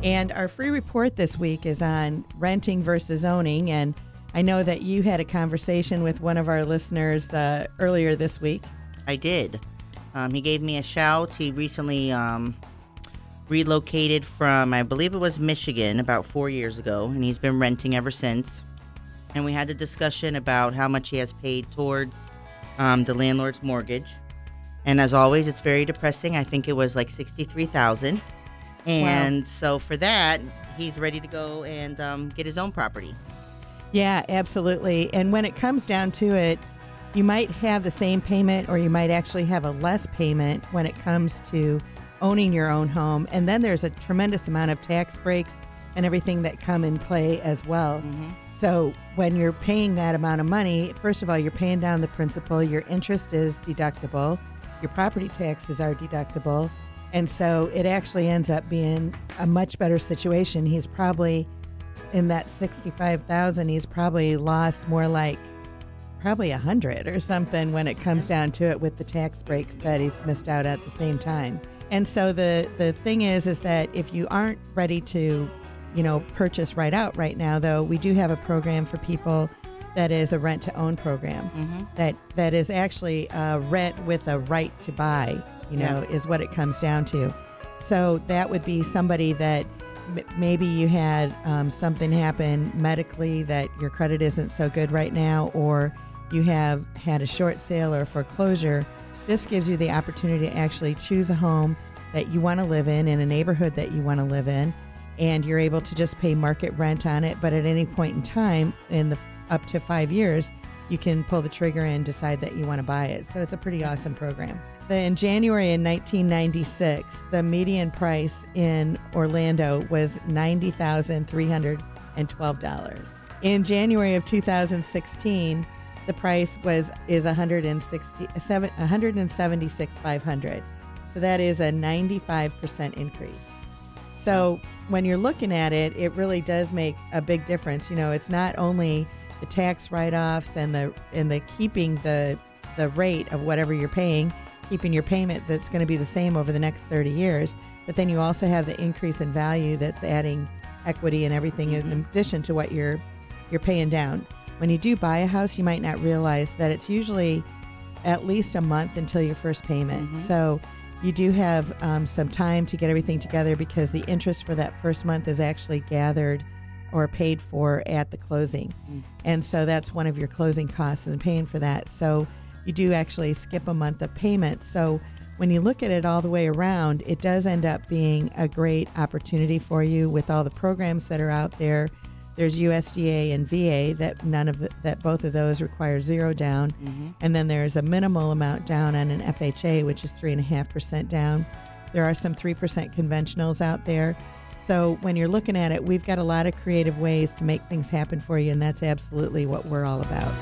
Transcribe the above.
And our free report this week is on renting versus owning. And I know that you had a conversation with one of our listeners earlier this week. I did. He gave me a shout. He recently relocated from, I believe it was Michigan, about 4 years ago, and he's been renting ever since. And we had a discussion about how much he has paid towards the landlord's mortgage. And as always, it's very depressing. I think it was like $63,000. And So for that, he's ready to go and get his own property. Yeah, absolutely. And when it comes down to it, you might have the same payment or you might actually have a less payment when it comes to owning your own home. And then there's a tremendous amount of tax breaks and everything that come in play as well. Mm-hmm. So when you're paying that amount of money, first of all, you're paying down the principal, your interest is deductible, your property taxes are deductible. And so it actually ends up being a much better situation. He's probably, in that $65,000, he's probably lost more like probably 100 or something when it comes down to it with the tax breaks that he's missed out at the same time. And so the thing is that if you aren't ready to, purchase right out right now, though, we do have a program for people that is a rent to own program. Mm-hmm. that is actually a rent with a right to buy, is what it comes down to. So that would be somebody that maybe you had something happen medically that your credit isn't so good right now, or you have had a short sale or foreclosure. This gives you the opportunity to actually choose a home that you want to live in a neighborhood that you want to live in, and you're able to just pay market rent on it. But at any point in time, up to 5 years, you can pull the trigger and decide that you want to buy it. So it's a pretty awesome program. In January in 1996, the median price in Orlando was $90,312. In January of 2016, the price is $176,500. So that is a 95% increase. So when you're looking at it, it really does make a big difference. It's not only the tax write-offs and the keeping the rate of whatever you're paying, keeping your payment that's going to be the same over the next 30 years, but then you also have the increase in value that's adding equity and everything in addition to what you're paying down. When you do buy a house, you might not realize that it's usually at least a month until your first payment. Mm-hmm. So you do have some time to get everything together because the interest for that first month is actually gathered or paid for at the closing. And so that's one of your closing costs and paying for that. So you do actually skip a month of payment. So when you look at it all the way around, it does end up being a great opportunity for you with all the programs that are out there. There's USDA and VA that both of those require zero down. Mm-hmm. And then there's a minimal amount down on an FHA, which is 3.5% down. There are some 3% conventionals out there. So when you're looking at it, we've got a lot of creative ways to make things happen for you, and that's absolutely what we're all about.